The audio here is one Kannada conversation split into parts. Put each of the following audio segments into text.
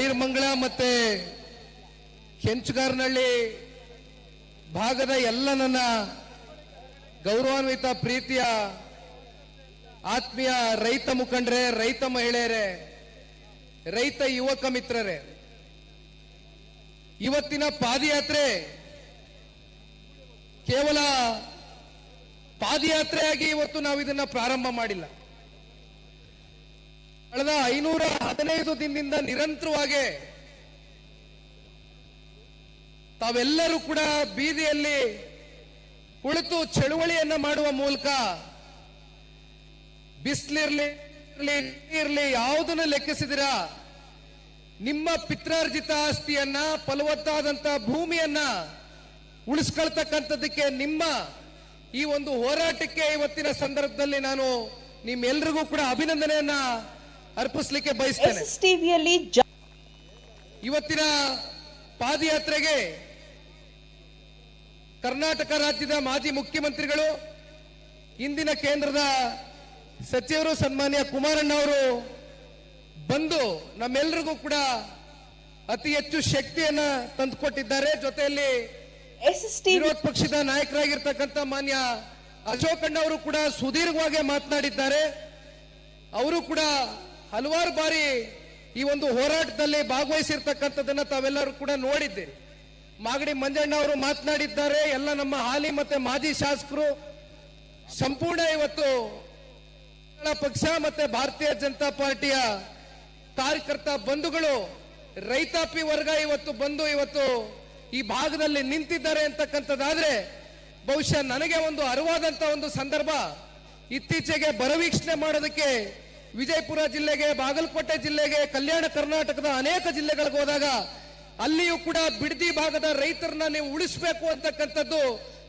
ಐರ್ಮಂಗಳ ಮತ್ತೆ ಕೆಂಚಗಾರನಹಳ್ಳಿ ಭಾಗದ ಎಲ್ಲ ನನ್ನ ಗೌರವಾನ್ವಿತ ಪ್ರೀತಿಯ ಆತ್ಮೀಯ ರೈತ ಮುಖಂಡರೇ, ರೈತ ಮಹಿಳೆಯರೇ, ರೈತ ಯುವಕ ಮಿತ್ರರೇ, ಇವತ್ತಿನ ಪಾದಯಾತ್ರೆ ಕೇವಲ ಪಾದಯಾತ್ರೆಯಾಗಿ ಇವತ್ತು ನಾವು ಇದನ್ನ ಪ್ರಾರಂಭ ಮಾಡಿಲ್ಲ. ಕಳೆದ 515 ದಿನದಿಂದ ನಿರಂತರವಾಗಿ ತಾವೆಲ್ಲರೂ ಕೂಡ ಬೀದಿಯಲ್ಲಿ ಕುಳಿತು ಚಳುವಳಿಯನ್ನ ಮಾಡುವ ಮೂಲಕ ಬಿಸಿಲಿರ್ಲಿ ಇರಲಿ ಯಾವುದನ್ನು ಲೆಕ್ಕಿಸಿದಿರಾ ನಿಮ್ಮ ಪಿತ್ರಾರ್ಜಿತ ಆಸ್ತಿಯನ್ನ, ಫಲವತ್ತಾದಂತ ಭೂಮಿಯನ್ನ ಉಳಿಸ್ಕೊಳ್ತಕ್ಕಂಥದ್ದಕ್ಕೆ ನಿಮ್ಮ ಈ ಒಂದು ಹೋರಾಟಕ್ಕೆ ಇವತ್ತಿನ ಸಂದರ್ಭದಲ್ಲಿ ನಾನು ನಿಮ್ಮೆಲ್ಲರಿಗೂ ಕೂಡ ಅಭಿನಂದನೆಯನ್ನ ಅರ್ಪಿಸಲಿಕ್ಕೆ ಬಯಸ್ತೇನೆ. ಇವತ್ತಿನ ಪಾದಯಾತ್ರೆಗೆ ಕರ್ನಾಟಕ ರಾಜ್ಯದ ಮಾಜಿ ಮುಖ್ಯಮಂತ್ರಿಗಳು, ಇಂದಿನ ಕೇಂದ್ರದ ಸಚಿವರು ಸನ್ಮಾನ್ಯ ಕುಮಾರಣ್ಣ ಅವರು ಬಂದು ನಮ್ಮೆಲ್ಲರಿಗೂ ಕೂಡ ಅತಿ ಹೆಚ್ಚು ಶಕ್ತಿಯನ್ನ ತಂದುಕೊಟ್ಟಿದ್ದಾರೆ. ಜೊತೆಯಲ್ಲಿ ವಿರೋಧ ಪಕ್ಷದ ನಾಯಕರಾಗಿರ್ತಕ್ಕಂಥ ಮಾನ್ಯ ಅಶೋಕಣ್ಣ ಅವರು ಕೂಡ ಸುದೀರ್ಘವಾಗಿ ಮಾತನಾಡಿದ್ದಾರೆ. ಅವರು ಕೂಡ ಹಲವಾರು ಬಾರಿ ಈ ಒಂದು ಹೋರಾಟದಲ್ಲಿ ಭಾಗವಹಿಸಿರ್ತಕ್ಕಂಥದ್ದನ್ನ ತಾವೆಲ್ಲರೂ ಕೂಡ ನೋಡಿದ್ದೀರಿ. ಮಾಗಡಿ ಮಂಜಣ್ಣ ಅವರು ಮಾತನಾಡಿದ್ದಾರೆ. ಎಲ್ಲ ನಮ್ಮ ಹಾಲಿ ಮತ್ತೆ ಮಾಜಿ ಶಾಸಕರು ಸಂಪೂರ್ಣ ಇವತ್ತು ಪಕ್ಷ ಮತ್ತೆ ಭಾರತೀಯ ಜನತಾ ಪಾರ್ಟಿಯ ಕಾರ್ಯಕರ್ತ ಬಂಧುಗಳು, ರೈತಾಪಿ ವರ್ಗ ಇವತ್ತು ಬಂದು ಇವತ್ತು ಈ ಭಾಗದಲ್ಲಿ ನಿಂತಿದ್ದಾರೆ ಅಂತಕ್ಕಂಥದ್ದಾದ್ರೆ ಬಹುಶಃ ನನಗೆ ಒಂದು ಅರಿವಾದಂತ ಒಂದು ಸಂದರ್ಭ. ಇತ್ತೀಚೆಗೆ ಬರವೀಕ್ಷಣೆ ಮಾಡೋದಕ್ಕೆ ವಿಜಯಪುರ ಜಿಲ್ಲೆಗೆ, ಬಾಗಲಕೋಟೆ ಜಿಲ್ಲೆಗೆ, ಕಲ್ಯಾಣ ಕರ್ನಾಟಕದ ಅನೇಕ ಜಿಲ್ಲೆಗಳಿಗೆ ಹೋದಾಗ ಅಲ್ಲಿಯೂ ಕೂಡ ಬಿಡದಿ ಭಾಗದ ರೈತರನ್ನ ನೀವು ಉಳಿಸಬೇಕು ಅಂತಕ್ಕಂಥದ್ದು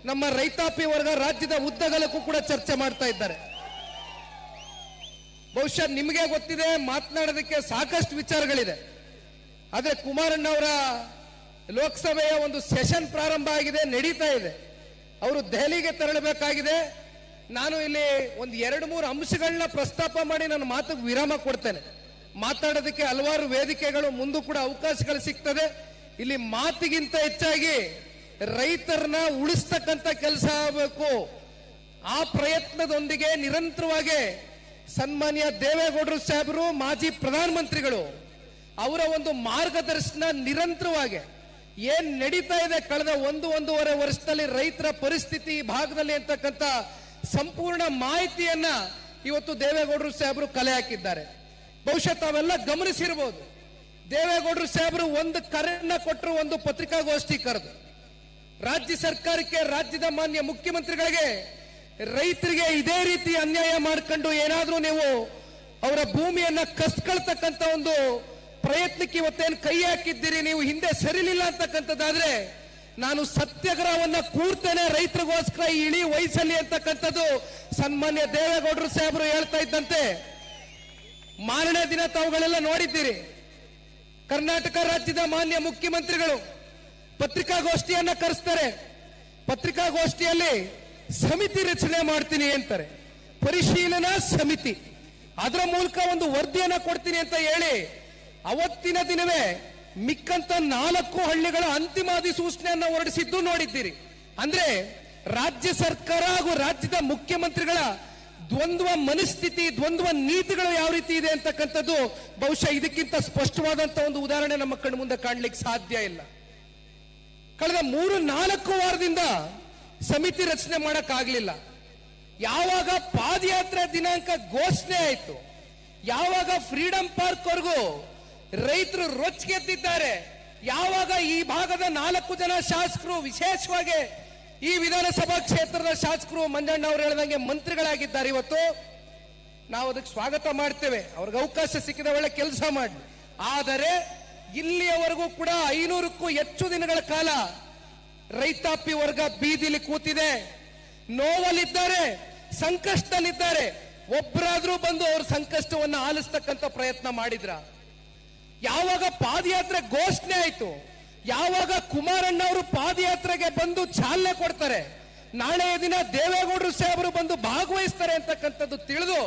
ನಮ್ಮ ರೈತಾಪಿ ವರ್ಗ ರಾಜ್ಯದ ಉದ್ದಗಲಕ್ಕೂ ಕೂಡ ಚರ್ಚೆ ಮಾಡ್ತಾ ಇದ್ದಾರೆ. ಬಹುಶಃ ನಿಮಗೆ ಗೊತ್ತಿದೆ, ಮಾತನಾಡೋದಕ್ಕೆ ಸಾಕಷ್ಟು ವಿಚಾರಗಳಿದೆ. ಆದ್ರೆ ಕುಮಾರಣ್ಣ ಅವರ ಲೋಕಸಭೆಯ ಒಂದು ಸೆಷನ್ ಪ್ರಾರಂಭ ಆಗಿದೆ, ನಡೀತಾ ಇದೆ. ಅವರು ದೆಹಲಿಗೆ ತೆರಳಬೇಕಾಗಿದೆ. ನಾನು ಇಲ್ಲಿ ಒಂದು 2-3 ಅಂಶಗಳನ್ನ ಪ್ರಸ್ತಾಪ ಮಾಡಿ ನನ್ನ ಮಾತಿಗೆ ವಿರಾಮ ಕೊಡ್ತೇನೆ. ಮಾತಾಡೋದಕ್ಕೆ ಹಲವಾರು ವೇದಿಕೆಗಳು ಮುಂದೂ ಕೂಡ ಅವಕಾಶಗಳು ಸಿಗ್ತದೆ. ಇಲ್ಲಿ ಮಾತಿಗಿಂತ ಹೆಚ್ಚಾಗಿ ರೈತರನ್ನ ಉಳಿಸ್ತಕ್ಕಂಥ ಕೆಲಸ ಆಗಬೇಕು. ಆ ಪ್ರಯತ್ನದೊಂದಿಗೆ ನಿರಂತರವಾಗಿ ಸನ್ಮಾನ್ಯ ದೇವೇಗೌಡರು ಸಾಹೇಬರು, ಮಾಜಿ ಪ್ರಧಾನಮಂತ್ರಿಗಳು ಅವರ ಒಂದು ಮಾರ್ಗದರ್ಶನ ನಿರಂತರವಾಗಿ ಏನ್ ನಡೀತಾ ಇದೆ ಕಳೆದ 1-1.5 ವರ್ಷದಲ್ಲಿ ರೈತರ ಪರಿಸ್ಥಿತಿ ಈ ಭಾಗದಲ್ಲಿ ಅಂತಕ್ಕಂಥ ಸಂಪೂರ್ಣ ಮಾಹಿತಿಯನ್ನ ಇವತ್ತು ದೇವೇಗೌಡರು ಸಾಹೇಬರು ಕಲೆ ಹಾಕಿದ್ದಾರೆ. ಬಹುಶಃ ತಾವೆಲ್ಲ ಗಮನಿಸಿರಬಹುದು, ದೇವೇಗೌಡರು ಸಾಹೇಬರು ಒಂದು ಕರೆಯನ್ನ ಕೊಟ್ಟರು, ಒಂದು ಪತ್ರಿಕಾಗೋಷ್ಠಿ ಕರೆದು ರಾಜ್ಯ ಸರ್ಕಾರಕ್ಕೆ, ರಾಜ್ಯದ ಮಾನ್ಯ ಮುಖ್ಯಮಂತ್ರಿಗಳಿಗೆ ರೈತರಿಗೆ ಇದೇ ರೀತಿ ಅನ್ಯಾಯ ಮಾಡ್ಕೊಂಡು ಏನಾದ್ರೂ ನೀವು ಅವರ ಭೂಮಿಯನ್ನ ಕಸ್ಕೊಳ್ತಕ್ಕಂಥ ಒಂದು ಪ್ರಯತ್ನಕ್ಕೆ ಇವತ್ತೇನು ಕೈ ಹಾಕಿದ್ದೀರಿ, ನೀವು ಹಿಂದೆ ಸರಿಲಿಲ್ಲ ಅಂತಕ್ಕಂಥದ್ದಾದ್ರೆ ನಾನು ಸತ್ಯಾಗ್ರಹವನ್ನ ಕೂರ್ತೇನೆ ರೈತರಿಗೋಸ್ಕರ ಈ ಇಳಿ ವಯಸ್ಸಲ್ಲಿ ಅಂತಕ್ಕಂಥದ್ದು ಸನ್ಮಾನ್ಯ ದೇವೇಗೌಡರು ಸಾಹೇಬರು ಹೇಳ್ತಾ ಇದ್ದಂತೆ ಮಾರನೇ ದಿನ ತಾವುಗಳೆಲ್ಲ ನೋಡಿದ್ದೀರಿ. ಕರ್ನಾಟಕ ರಾಜ್ಯದ ಮಾನ್ಯ ಮುಖ್ಯಮಂತ್ರಿಗಳು ಪತ್ರಿಕಾಗೋಷ್ಠಿಯನ್ನ ಕರೆಸ್ತಾರೆ. ಪತ್ರಿಕಾಗೋಷ್ಠಿಯಲ್ಲಿ ಸಮಿತಿ ರಚನೆ ಮಾಡ್ತೀನಿ ಅಂತಾರೆ, ಪರಿಶೀಲನಾ ಸಮಿತಿ, ಅದರ ಮೂಲಕ ಒಂದು ವರದಿಯನ್ನ ಕೊಡ್ತೀನಿ ಅಂತ ಹೇಳಿ ಅವತ್ತಿನ ದಿನವೇ ಮಿಕ್ಕಂತ 4 ಹಳ್ಳಿಗಳ ಅಂತಿಮ ಅಧಿಸೂಚನೆಯನ್ನ ಹೊರಡಿಸಿದ್ದು ನೋಡಿದ್ದೀರಿ. ಅಂದ್ರೆ ರಾಜ್ಯ ಸರ್ಕಾರ ಹಾಗೂ ರಾಜ್ಯದ ಮುಖ್ಯಮಂತ್ರಿಗಳ ದ್ವಂದ್ವ ಮನಸ್ಥಿತಿ, ದ್ವಂದ್ವ ನೀತಿಗಳು ಯಾವ ರೀತಿ ಇದೆ ಅಂತಕ್ಕಂಥದ್ದು ಬಹುಶಃ ಇದಕ್ಕಿಂತ ಸ್ಪಷ್ಟವಾದಂತ ಒಂದು ಉದಾಹರಣೆ ನಮ್ಮ ಕಣ್ಣು ಮುಂದೆ ಕಾಣ್ಲಿಕ್ಕೆ ಸಾಧ್ಯ ಇಲ್ಲ. ಕಳೆದ 3-4 ವಾರದಿಂದ ಸಮಿತಿ ರಚನೆ ಮಾಡಕ್ಕಾಗ್ಲಿಲ್ಲ. ಯಾವಾಗ ಪಾದಯಾತ್ರೆ ದಿನಾಂಕ ಘೋಷಣೆ ಆಯ್ತು, ಯಾವಾಗ ಫ್ರೀಡಂ ಪಾರ್ಕ್ ವರೆಗೂ ರೈತರು ರೊಚ್ಚಿಗೆದ್ದಿದ್ದಾರೆ, ಯಾವಾಗ ಈ ಭಾಗದ 4 ಜನ ಶಾಸಕರು, ವಿಶೇಷವಾಗಿ ಈ ವಿಧಾನಸಭಾ ಕ್ಷೇತ್ರದ ಶಾಸಕರು ಮಂಜಣ್ಣ ಅವರು ಹೇಳಿದಂಗೆ ಮಂತ್ರಿಗಳಾಗಿದ್ದಾರೆ, ಇವತ್ತು ನಾವು ಅದಕ್ಕೆ ಸ್ವಾಗತ ಮಾಡ್ತೇವೆ. ಅವ್ರಿಗೆ ಅವಕಾಶ ಸಿಕ್ಕಿದ ಒಳ್ಳೆ ಕೆಲಸ ಮಾಡಿ. ಆದರೆ ಇಲ್ಲಿಯವರೆಗೂ ಕೂಡ 500ಕ್ಕೂ ಹೆಚ್ಚು ದಿನಗಳ ಕಾಲ ರೈತಾಪಿ ವರ್ಗ ಬೀದಿಲಿ ಕೂತಿದೆ, ನೋವಲ್ಲಿದ್ದಾರೆ, ಸಂಕಷ್ಟದಲ್ಲಿದ್ದಾರೆ. ಒಬ್ಬರಾದ್ರೂ ಬಂದು ಅವ್ರ ಸಂಕಷ್ಟವನ್ನು ಆಲಿಸ್ತಕ್ಕಂಥ ಪ್ರಯತ್ನ ಮಾಡಿದ್ರ? ಯಾವಾಗ ಪಾದಯಾತ್ರೆ ಘೋಷಣೆ ಆಯ್ತು, ಯಾವಾಗ ಕುಮಾರಣ್ಣ ಅವರು ಪಾದಯಾತ್ರೆಗೆ ಬಂದು ಚಾಲನೆ ಕೊಡ್ತಾರೆ, ನಾಳೆಯ ದಿನ ದೇವೇಗೌಡರು ಸಾಹೇಬರು ಬಂದು ಭಾಗವಹಿಸ್ತಾರೆ ಅಂತಕ್ಕಂಥದ್ದು ತಿಳಿದು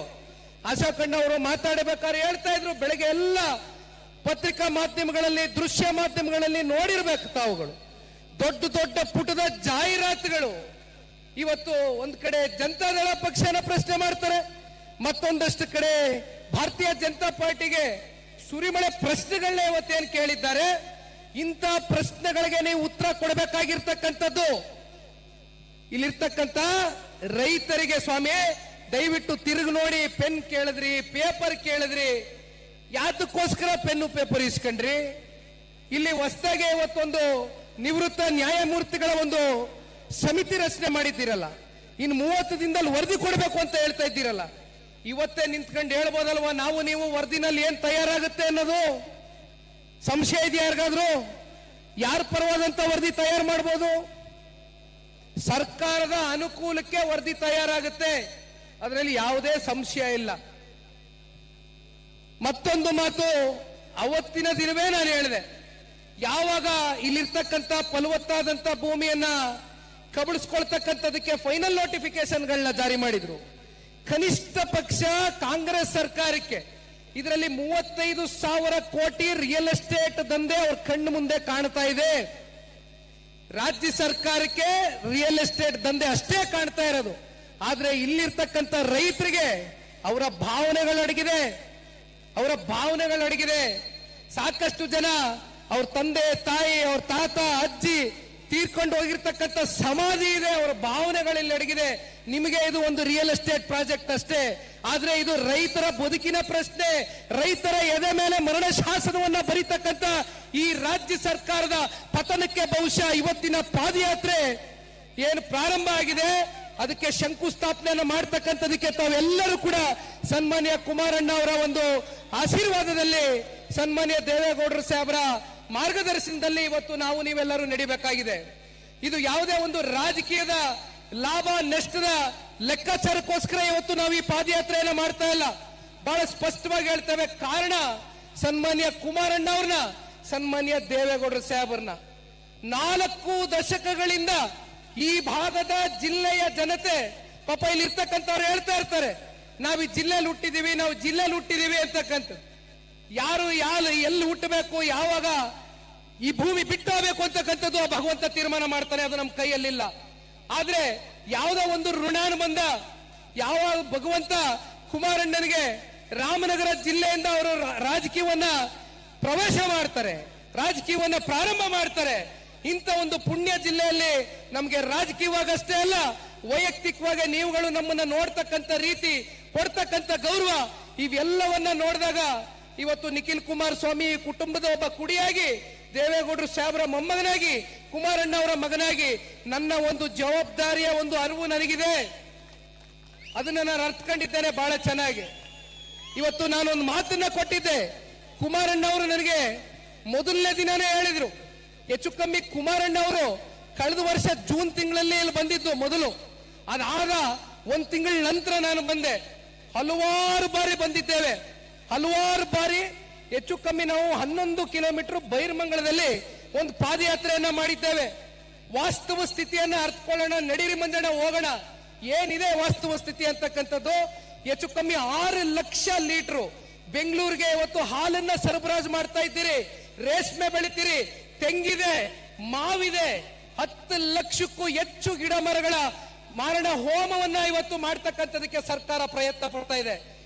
ಅಶೋಕಣ್ಣ ಅವರು ಮಾತಾಡಬೇಕಾದ್ರೆ ಹೇಳ್ತಾ ಇದ್ರು, ಬೆಳಗ್ಗೆ ಎಲ್ಲ ಪತ್ರಿಕಾ ಮಾಧ್ಯಮಗಳಲ್ಲಿ, ದೃಶ್ಯ ಮಾಧ್ಯಮಗಳಲ್ಲಿ ನೋಡಿರ್ಬೇಕು ತಾವುಗಳು. ದೊಡ್ಡ ದೊಡ್ಡ ಪುಟದ ಜಾಹೀರಾತುಗಳು. ಇವತ್ತು ಒಂದ್ ಕಡೆ ಜನತಾದಳ ಪಕ್ಷನ ಪ್ರಶ್ನೆ ಮಾಡ್ತಾರೆ, ಮತ್ತೊಂದಷ್ಟು ಕಡೆ ಭಾರತೀಯ ಜನತಾ ಪಾರ್ಟಿಗೆ ಸುರಿಮಳೆ ಪ್ರಶ್ನೆಗಳನ್ನ ಇವತ್ತೇನು ಕೇಳಿದ್ದಾರೆ. ಇಂಥ ಪ್ರಶ್ನೆಗಳಿಗೆ ನೀವು ಉತ್ತರ ಕೊಡಬೇಕಾಗಿರ್ತಕ್ಕಂಥದ್ದು ಇಲ್ಲಿರ್ತಕ್ಕಂಥ ರೈತರಿಗೆ. ಸ್ವಾಮಿ, ದಯವಿಟ್ಟು ತಿರುಗಿ ನೋಡಿ. ಪೆನ್ ಕೇಳಿದ್ರಿ, ಪೇಪರ್ ಕೇಳಿದ್ರಿ, ಯಾತಕ್ಕೋಸ್ಕರ ಪೆನ್ನು ಪೇಪರ್ ಇಸ್ಕೊಂಡ್ರಿ? ಇಲ್ಲಿ ಹೊಸದಾಗಿ ಇವತ್ತೊಂದು ನಿವೃತ್ತ ನ್ಯಾಯಮೂರ್ತಿಗಳ ಒಂದು ಸಮಿತಿ ರಚನೆ ಮಾಡಿದ್ದೀರಲ್ಲ, ಇನ್ನು 30 ದಿನದಲ್ಲಿ ವರದಿ ಕೊಡಬೇಕು ಅಂತ ಹೇಳ್ತಾ ಇದ್ದೀರಲ್ಲ, ಇವತ್ತೇ ನಿಂತ್ಕೊಂಡು ಹೇಳ್ಬೋದಲ್ವಾ ನಾವು ನೀವು ವರದಿನಲ್ಲಿ ಏನ್ ತಯಾರಾಗುತ್ತೆ ಅನ್ನೋದು? ಸಂಶಯ ಇದೆಯಾ ಯಾರಿಗಾದ್ರೂ? ಯಾರ ಪರವಾದಂತ ವರದಿ ತಯಾರು ಮಾಡಬಹುದು? ಸರ್ಕಾರದ ಅನುಕೂಲಕ್ಕೆ ವರದಿ ತಯಾರಾಗುತ್ತೆ, ಅದರಲ್ಲಿ ಯಾವುದೇ ಸಂಶಯ ಇಲ್ಲ. ಮತ್ತೊಂದು ಮಾತು, ಅವತ್ತಿನ ದಿನವೇ ನಾನು ಹೇಳಿದೆ, ಯಾವಾಗ ಇಲ್ಲಿರ್ತಕ್ಕಂಥ ಫಲವತ್ತಾದಂತ ಭೂಮಿಯನ್ನ ಕಬಳಿಸ್ಕೊಳ್ತಕ್ಕಂಥದಕ್ಕೆ ಫೈನಲ್ ನೋಟಿಫಿಕೇಶನ್ಗಳನ್ನ ಜಾರಿ ಮಾಡಿದ್ರು, ಕನಿಷ್ಠ ಪಕ್ಷ ಕಾಂಗ್ರೆಸ್ ಸರ್ಕಾರಕ್ಕೆ ಇದರಲ್ಲಿ 35,000 ಕೋಟಿ ರಿಯಲ್ ಎಸ್ಟೇಟ್ ದಂಧೆ ಅವ್ರ ಕಣ್ಣು ಮುಂದೆ ಕಾಣ್ತಾ ಇದೆ. ರಾಜ್ಯ ಸರ್ಕಾರಕ್ಕೆ ರಿಯಲ್ ಎಸ್ಟೇಟ್ ದಂಧೆ ಅಷ್ಟೇ ಕಾಣ್ತಾ ಇರೋದು. ಆದ್ರೆ ಇಲ್ಲಿರ್ತಕ್ಕಂಥ ರೈತರಿಗೆ ಅವರ ಭಾವನೆಗಳಡಗಿದೆ. ಸಾಕಷ್ಟು ಜನ ಅವ್ರ ತಂದೆ ತಾಯಿ, ಅವ್ರ ತಾತ ಅಜ್ಜಿ ತೀರ್ಕೊಂಡು ಹೋಗಿರ್ತಕ್ಕಂಥ ಸಮಾಧಿ ಇದೆ, ಅವರ ಭಾವನೆಗಳಲ್ಲಿ ಅಡಗಿದೆ. ನಿಮಗೆ ಇದು ಒಂದು ರಿಯಲ್ ಎಸ್ಟೇಟ್ ಪ್ರಾಜೆಕ್ಟ್ ಅಷ್ಟೇ, ಆದ್ರೆ ಇದು ರೈತರ ಬದುಕಿನ ಪ್ರಶ್ನೆ. ರೈತರ ಎದೆ ಮೇಲೆ ಮರಣ ಶಾಸನವನ್ನ ಬರೀತಕ್ಕಂಥ ಈ ರಾಜ್ಯ ಸರ್ಕಾರದ ಪತನಕ್ಕೆ ಬಹುಶಃ ಇವತ್ತಿನ ಪಾದಯಾತ್ರೆ ಏನು ಪ್ರಾರಂಭ ಆಗಿದೆ, ಅದಕ್ಕೆ ಶಂಕುಸ್ಥಾಪನೆಯನ್ನು ಮಾಡ್ತಕ್ಕಂಥದಕ್ಕೆ ತಾವೆಲ್ಲರೂ ಕೂಡ ಸನ್ಮಾನ್ಯ ಕುಮಾರಣ್ಣ ಅವರ ಒಂದು ಆಶೀರ್ವಾದದಲ್ಲಿ, ಸನ್ಮಾನ್ಯ ದೇವೇಗೌಡರು ಸಾಹೇಬರ ಮಾರ್ಗದರ್ಶನದಲ್ಲಿ ಇವತ್ತು ನಾವು ನೀವೆಲ್ಲರೂ ನಡಿಬೇಕಾಗಿದೆ. ಇದು ಯಾವುದೇ ಒಂದು ರಾಜಕೀಯದ ಲಾಭ ನಷ್ಟದ ಲೆಕ್ಕಾಚಾರಕ್ಕೋಸ್ಕರ ಇವತ್ತು ನಾವು ಈ ಪಾದಯಾತ್ರೆಯನ್ನು ಮಾಡ್ತಾ ಇಲ್ಲ. ಬಹಳ ಸ್ಪಷ್ಟವಾಗಿ ಹೇಳ್ತೇವೆ. ಕಾರಣ ಸನ್ಮಾನ್ಯ ಕುಮಾರಣ್ಣ ಅವ್ರನ್ನ, ಸನ್ಮಾನ್ಯ ದೇವೇಗೌಡರು ಸಾಹೇಬರನ್ನ 4 ದಶಕಗಳಿಂದ ಈ ಭಾಗದ ಜಿಲ್ಲೆಯ ಜನತೆ ಪಾಪ ಇಲ್ಲಿ ಇರ್ತಕ್ಕಂಥವ್ರು ಹೇಳ್ತಾ ಇರ್ತಾರೆ, ನಾವು ಈ ಜಿಲ್ಲೆಯಲ್ಲಿ ಹುಟ್ಟಿದೀವಿ ಅಂತಕ್ಕಂಥದ್ದು. ಯಾರು ಎಲ್ಲಿ ಹುಟ್ಟಬೇಕು, ಯಾವಾಗ ಈ ಭೂಮಿ ಬಿಟ್ಟೋಗ್ಬೇಕು ಅಂತಕ್ಕಂಥದ್ದು ಆ ಭಗವಂತ ತೀರ್ಮಾನ ಮಾಡ್ತಾನೆ, ಅದು ನಮ್ಮ ಕೈಯಲ್ಲಿಲ್ಲ. ಆದ್ರೆ ಯಾವುದೋ ಒಂದು ಋಣಾನುಬಂಧ, ಯಾವ ಭಗವಂತ ಕುಮಾರಣ್ಣನಿಗೆ ರಾಮನಗರ ಜಿಲ್ಲೆಯಿಂದ ಅವರು ರಾಜಕೀಯವನ್ನ ಪ್ರವೇಶ ಮಾಡ್ತಾರೆ, ರಾಜಕೀಯವನ್ನ ಪ್ರಾರಂಭ ಮಾಡ್ತಾರೆ. ಇಂಥ ಒಂದು ಪುಣ್ಯ ಜಿಲ್ಲೆಯಲ್ಲಿ ನಮಗೆ ರಾಜಕೀಯವಾಗಷ್ಟೇ ಅಲ್ಲ, ವೈಯಕ್ತಿಕವಾಗಿ ನೀವುಗಳು ನಮ್ಮನ್ನ ನೋಡ್ತಕ್ಕಂಥ ರೀತಿ, ಕೊಡ್ತಕ್ಕಂಥ ಗೌರವ, ಇವೆಲ್ಲವನ್ನ ನೋಡಿದಾಗ ಇವತ್ತು ನಿಖಿಲ್ ಕುಮಾರಸ್ವಾಮಿ ಕುಟುಂಬದ ಒಬ್ಬ ಕುಡಿಯಾಗಿ, ದೇವೇಗೌಡರು ಸಾಹೇಬರ ಮೊಮ್ಮಗನಾಗಿ, ಕುಮಾರಣ್ಣ ಅವರ ಮಗನಾಗಿ ನನ್ನ ಒಂದು ಜವಾಬ್ದಾರಿಯ ಒಂದು ಅರಿವು ನನಗಿದೆ. ಅದನ್ನ ನಾನು ಅರ್ಥಕೊಂಡಿದ್ದೇನೆ ಬಹಳ ಚೆನ್ನಾಗಿ. ಇವತ್ತು ನಾನೊಂದು ಮಾತನ್ನ ಕೊಟ್ಟಿದ್ದೆ. ಕುಮಾರಣ್ಣ ಅವರು ನನಗೆ ಮೊದಲನೇ ದಿನನೇ ಹೇಳಿದ್ರು, ಹೆಚ್ಚು ಕಮ್ಮಿ ಕುಮಾರಣ್ಣ ಅವರು ಕಳೆದ ವರ್ಷ ಜೂನ್ ತಿಂಗಳಲ್ಲಿ ಇಲ್ಲಿ ಬಂದಿದ್ದು ಮೊದಲು. ಅದಾದ 1 ತಿಂಗಳ ನಂತರ ನಾನು ಬಂದೆ. ಹಲವಾರು ಬಾರಿ ಬಂದಿದ್ದೇವೆ, ಹಲವಾರು ಬಾರಿ. ಹೆಚ್ಚು ಕಮ್ಮಿ ನಾವು 11 ಕಿಲೋಮೀಟರ್ ಬೈರಮಂಗಲದಲ್ಲಿ ಒಂದು ಪಾದಯಾತ್ರೆಯನ್ನ ಮಾಡಿದ್ದೇವೆ. ವಾಸ್ತವ ಸ್ಥಿತಿಯನ್ನ ಅರ್ಥಕೊಳ್ಳೋಣ, ನಡೀರಿ ಮಂಜಣ್ಣ ಹೋಗೋಣ. ಏನಿದೆ ವಾಸ್ತವ ಸ್ಥಿತಿ ಅಂತಕ್ಕಂಥದ್ದು, ಹೆಚ್ಚು ಕಮ್ಮಿ 6 ಲಕ್ಷ ಲೀಟರ್ ಬೆಂಗಳೂರಿಗೆ ಇವತ್ತು ಹಾಲನ್ನ ಸರಬರಾಜು ಮಾಡ್ತಾ ಇದ್ದೀರಿ. ರೇಷ್ಮೆ ಬೆಳಿತೀರಿ, ತೆಂಗಿದೆ, ಮಾವಿದೆ, 10 ಲಕ್ಷಕ್ಕೂ ಹೆಚ್ಚು ಗಿಡ ಮರಗಳ ಮಾರಣ ಹೋಮವನ್ನ ಇವತ್ತು ಮಾಡ್ತಕ್ಕಂಥದಕ್ಕೆ ಸರ್ಕಾರ ಪ್ರಯತ್ನ ಪಡ್ತಾ ಇದೆ.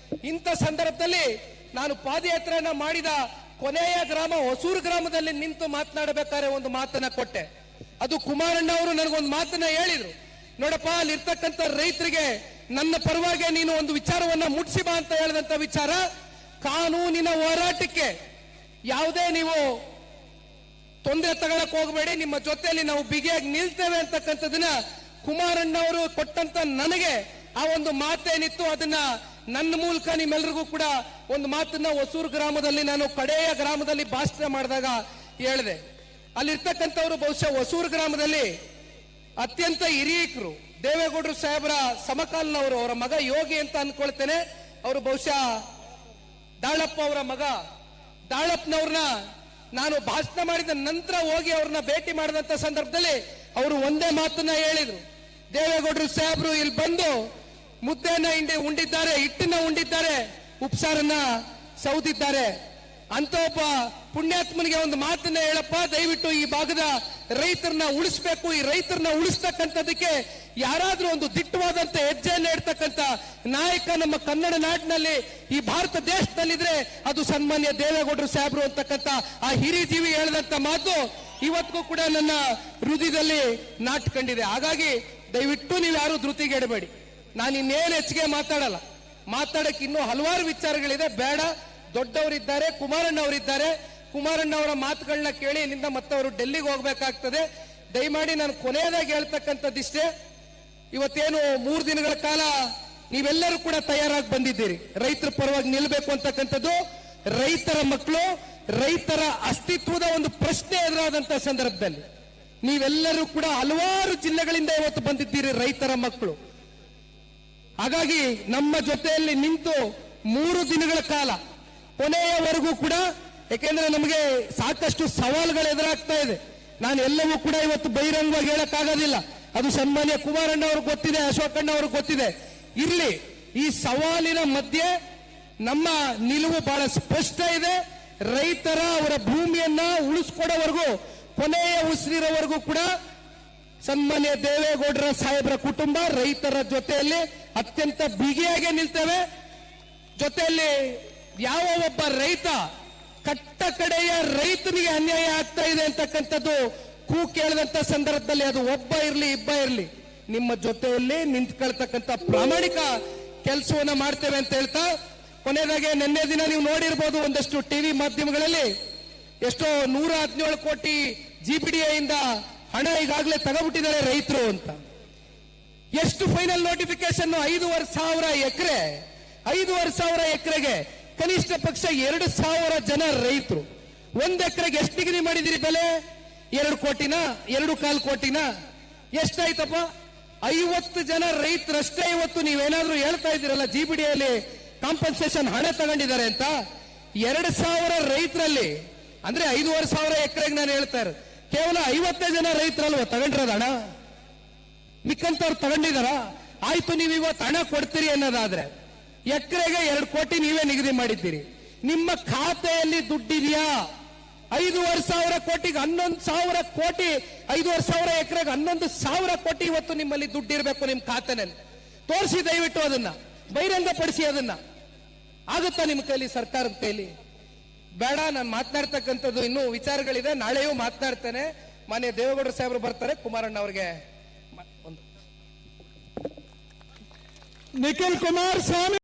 ಇಂಥ ಸಂದರ್ಭದಲ್ಲಿ ನಾನು ಪಾದಯಾತ್ರೆಯನ್ನ ಮಾಡಿದ ಕೊನೆಯ ಗ್ರಾಮ ಹೊಸೂರು ಗ್ರಾಮದಲ್ಲಿ ನಿಂತು ಮಾತನಾಡಬೇಕಾದ್ರೆ ಒಂದು ಮಾತನ್ನ ಕೊಟ್ಟೆ. ಅದು ಕುಮಾರಣ್ಣ ಅವರು ನನಗೊಂದು ಮಾತನ್ನ ಹೇಳಿದ್ರು, ನೋಡಪ್ಪ ಅಲ್ಲಿರ್ತಕ್ಕಂಥ ರೈತರಿಗೆ ನನ್ನ ಪರವಾಗಿ ನೀನು ಒಂದು ವಿಚಾರವನ್ನ ಮುಟ್ಸಿ ಬಾ ಅಂತ ಹೇಳಿದಂತ ವಿಚಾರ, ಕಾನೂನಿನ ಹೋರಾಟಕ್ಕೆ ಯಾವುದೇ ನೀವು ತೊಂದರೆ ತಗೊಳಕ್ ಹೋಗಬೇಡಿ, ನಿಮ್ಮ ಜೊತೆಯಲ್ಲಿ ನಾವು ಬಿಗಿಯಾಗಿ ನಿಲ್ತೇವೆ ಅಂತಕ್ಕಂಥದನ್ನ ಕುಮಾರಣ್ಣ ಅವರು ಕೊಟ್ಟಂತ ನನಗೆ ಆ ಒಂದು ಮಾತೇನಿತ್ತು, ಅದನ್ನ ನನ್ನ ಮೂಲಕ ನಿಮ್ಮೆಲ್ಲರಿಗೂ ಕೂಡ ಒಂದು ಮಾತನ್ನ ಹೊಸೂರು ಗ್ರಾಮದಲ್ಲಿ, ನಾನು ಕಡೆಯ ಗ್ರಾಮದಲ್ಲಿ ಭಾಷಣ ಮಾಡಿದಾಗ ಹೇಳಿದೆ. ಅಲ್ಲಿರ್ತಕ್ಕಂಥವ್ರು ಬಹುಶಃ ಹೊಸೂರು ಗ್ರಾಮದಲ್ಲಿ ಅತ್ಯಂತ ಹಿರಿಯಕರು, ದೇವೇಗೌಡರು ಸಾಹೇಬರ ಸಮಕಾಲನವರು, ಅವರ ಮಗ ಯೋಗಿ ಅಂತ ಅನ್ಕೊಳ್ತೇನೆ. ಅವರು ಬಹುಶಃ ದಾಳಪ್ಪ ಅವರ ಮಗ. ದಾಳಪ್ಪನವ್ರನ್ನ ನಾನು ಭಾಷಣ ಮಾಡಿದ ನಂತರ ಹೋಗಿ ಅವ್ರನ್ನ ಭೇಟಿ ಮಾಡಿದಂತ ಸಂದರ್ಭದಲ್ಲಿ ಅವರು ಒಂದೇ ಮಾತನ್ನ ಹೇಳಿದ್ರು, ದೇವೇಗೌಡರು ಸಾಹೇಬರು ಇಲ್ಲಿ ಬಂದು ಮುದ್ದೆಯನ್ನ ಉಂಡಿದ್ದಾರೆ, ಹಿಟ್ಟನ್ನ ಉಂಡಿದ್ದಾರೆ, ಉಪ್ಸಾರನ್ನ ಸೌದಿದ್ದಾರೆ. ಅಂತ ಒಬ್ಬ ಪುಣ್ಯಾತ್ಮನಿಗೆ ಒಂದು ಮಾತನ್ನ ಹೇಳಪ್ಪ, ದಯವಿಟ್ಟು ಈ ಭಾಗದ ರೈತರನ್ನ ಉಳಿಸ್ಬೇಕು, ಈ ರೈತರನ್ನ ಉಳಿಸ್ತಕ್ಕಂಥದಕ್ಕೆ ಯಾರಾದ್ರೂ ಒಂದು ದಿಟ್ಟವಾದಂತ ಹೆಜ್ಜೆಯನ್ನು ಇಡ್ತಕ್ಕಂಥ ನಾಯಕ ನಮ್ಮ ಕನ್ನಡ ನಾಡಿನಲ್ಲಿ, ಈ ಭಾರತ ದೇಶದಲ್ಲಿದ್ರೆ ಅದು ಸನ್ಮಾನ್ಯ ದೇವೇಗೌಡರು ಸಾಹೇಬರು ಅಂತಕ್ಕಂಥ ಆ ಹಿರಿಜೀವಿ ಹೇಳಿದಂತ ಮಾತು ಇವತ್ತಿಗೂ ಕೂಡ ನನ್ನ ಹೃದಯದಲ್ಲಿ ನಾಟ್ಕೊಂಡಿದೆ. ಹಾಗಾಗಿ ದಯವಿಟ್ಟು ನೀವು ಯಾರು ಧೃತಿಗೆಡಬೇಡಿ. ನಾನು ಇನ್ನೇನು ಹೆಚ್ಚಿಗೆ ಮಾತಾಡಲ್ಲ, ಮಾತಾಡಕ್ಕೆ ಇನ್ನೂ ಹಲವಾರು ವಿಚಾರಗಳಿದೆ, ಬೇಡ. ದೊಡ್ಡವರಿದ್ದಾರೆ, ಕುಮಾರಣ್ಣ ಅವರಿದ್ದಾರೆ, ಕುಮಾರಣ್ಣ ಅವರ ಮಾತುಗಳನ್ನ ಕೇಳಿ ಇಲ್ಲಿಂದ ಮತ್ತೆ ಅವರು ಡೆಲ್ಲಿಗೆ ಹೋಗ್ಬೇಕಾಗ್ತದೆ. ದಯಮಾಡಿ ನಾನು ಕೊನೆಯದಾಗಿ ಹೇಳ್ತಕ್ಕಂಥದ್ದಿಷ್ಟೇ, ಇವತ್ತೇನು 3 ದಿನಗಳ ಕಾಲ ನೀವೆಲ್ಲರೂ ಕೂಡ ತಯಾರಾಗಿ ಬಂದಿದ್ದೀರಿ, ರೈತರ ಪರವಾಗಿ ನಿಲ್ಬೇಕು ಅಂತಕ್ಕಂಥದ್ದು. ರೈತರ ಮಕ್ಕಳು, ರೈತರ ಅಸ್ತಿತ್ವದ ಒಂದು ಪ್ರಶ್ನೆ ಎದುರಾದಂತ ಸಂದರ್ಭದಲ್ಲಿ ನೀವೆಲ್ಲರೂ ಕೂಡ ಹಲವಾರು ಜಿಲ್ಲೆಗಳಿಂದ ಇವತ್ತು ಬಂದಿದ್ದೀರಿ ರೈತರ ಮಕ್ಕಳು. ಹಾಗಾಗಿ ನಮ್ಮ ಜೊತೆಯಲ್ಲಿ ನಿಂತು 3 ದಿನಗಳ ಕಾಲ ಕೊನೆಯವರೆಗೂ ಕೂಡ, ಯಾಕೆಂದ್ರೆ ನಮಗೆ ಸಾಕಷ್ಟು ಸವಾಲುಗಳು ಎದುರಾಗ್ತಾ ಇದೆ. ನಾನು ಎಲ್ಲವೂ ಕೂಡ ಇವತ್ತು ಬಹಿರಂಗವಾಗಿ ಹೇಳಕ್ಕಾಗೋದಿಲ್ಲ, ಅದು ಸನ್ಮಾನ್ಯ ಕುಮಾರಣ್ಣ ಅವ್ರಿಗೆ ಗೊತ್ತಿದೆ, ಅಶೋಕಣ್ಣ ಅವ್ರಿಗೆ ಗೊತ್ತಿದೆ. ಇರ್ಲಿ, ಈ ಸವಾಲಿನ ಮಧ್ಯೆ ನಮ್ಮ ನಿಲುವು ಬಹಳ ಸ್ಪಷ್ಟ ಇದೆ. ರೈತರ ಅವರ ಭೂಮಿಯನ್ನ ಉಳಿಸ್ಕೊಡೋವರೆಗೂ, ಕೊನೆಯ ಉಸಿರಿರೋವರೆಗೂ ಕೂಡ ಸನ್ಮಾನ್ಯ ದೇವೇಗೌಡರ ಸಾಹೇಬರ ಕುಟುಂಬ ರೈತರ ಜೊತೆಯಲ್ಲಿ ಅತ್ಯಂತ ಬಿಗಿಯಾಗಿ ನಿಲ್ತೇವೆ. ಜೊತೆಯಲ್ಲಿ ಯಾವ ಒಬ್ಬ ರೈತ ಕಟ್ಟ ಕಡೆಯ ರೈತನಿಗೆ ಅನ್ಯಾಯ ಆಗ್ತಾ ಇದೆ ಅಂತಕ್ಕಂಥದ್ದು ಕೇಳಿದಂತ ಸಂದರ್ಭದಲ್ಲಿ, ಅದು ಒಬ್ಬ ಇರ್ಲಿ ಇಬ್ಬ ಇರ್ಲಿ, ನಿಮ್ಮ ಜೊತೆಯಲ್ಲಿ ನಿಂತ್ಕೊಳ್ತಕ್ಕಂಥ ಪ್ರಾಮಾಣಿಕ ಕೆಲಸವನ್ನ ಮಾಡ್ತೇವೆ ಅಂತ ಹೇಳ್ತಾ, ಕೊನೆಯದಾಗಿ ನಿನ್ನೆ ದಿನ ನೀವು ನೋಡಿರ್ಬೋದು ಒಂದಷ್ಟು ಟಿವಿ ಮಾಧ್ಯಮಗಳಲ್ಲಿ ಎಷ್ಟೋ 117 ಕೋಟಿ GPDA ಇಂದ ಹಣ ಈಗಾಗಲೇ ತಗೋಬಿಟ್ಟಿದ್ದಾರೆ ರೈತರು ಅಂತ. ಎಷ್ಟು ಫೈನಲ್ ನೋಟಿಫಿಕೇಶನ್? 5,500 ಎಕರೆ, 5,500 ಎಕರೆಗೆ ಕನಿಷ್ಠ ಪಕ್ಷ 2,000 ಜನ ರೈತರು. 1 ಎಕರೆಗೆ ಎಷ್ಟು ನಿಗದಿ ಮಾಡಿದಿರಿ ಬೆಲೆ? 2 ಕೋಟಿನ, 2.25 ಕೋಟಿನ? ಎಷ್ಟಾಯ್ತಪ್ಪ? 50 ಜನ ರೈತರಷ್ಟೇ ಇವತ್ತು ನೀವೇನಾದ್ರೂ ಹೇಳ್ತಾ ಇದ್ದೀರಲ್ಲ GPDA ಕಾಂಪನ್ಸೇಷನ್ ಹಣ ತಗೊಂಡಿದ್ದಾರೆ ಅಂತ. 2,000 ರೈತರಲ್ಲಿ, ಅಂದ್ರೆ 5,500 ಎಕರೆಗೆ ನಾನು ಹೇಳ್ತಾ ಇರೋದು, ಕೇವಲ 50 ಜನ ರೈತರಲ್ವ ತಗೊಂಡಿರೋದು ಹಣ? ಮಿಕ್ಕಂತವ್ರು ತಗೊಂಡಿದಾರ? ಆಯ್ತು, ನೀವು ಇವತ್ತು ಹಣ ಕೊಡ್ತೀರಿ ಅನ್ನೋದಾದ್ರೆ ಎಕರೆಗೆ 2 ಕೋಟಿ ನೀವೇ ನಿಗದಿ ಮಾಡಿದ್ದೀರಿ. ನಿಮ್ಮ ಖಾತೆಯಲ್ಲಿ ದುಡ್ಡಿದೆಯಾ? 5,500 ಕೋಟಿಗೆ 11,000 ಕೋಟಿ, 5,500 ಎಕರೆಗೆ 11,000 ಕೋಟಿ ಇವತ್ತು ನಿಮ್ಮಲ್ಲಿ ದುಡ್ಡಿರಬೇಕು ನಿಮ್ಮ ಖಾತೆನಲ್ಲಿ. ತೋರಿಸಿ ದಯವಿಟ್ಟು, ಅದನ್ನ ಬಹಿರಂಗಪಡಿಸಿ. ಅದನ್ನ ಆಗುತ್ತಾ ನಿಮ್ಮ ಕೈಲಿ, ಸರ್ಕಾರದ ಕೈಲಿ? ಬೇಡ, ನಾನು ಮಾತನಾಡ್ತಕ್ಕಂಥದ್ದು ಇನ್ನೂ ವಿಚಾರಗಳಿದೆ, ನಾಳೆಯೂ ಮಾತನಾಡ್ತೇನೆ. ಮಾನ್ಯ ದೇವೇಗೌಡರು ಸಾಹೇಬರು ಬರ್ತಾರೆ, ಕುಮಾರಣ್ಣ ಅವರಿಗೆ ಒಂದು ನಿಖಿಲ್ ಕುಮಾರಸ್ವಾಮಿ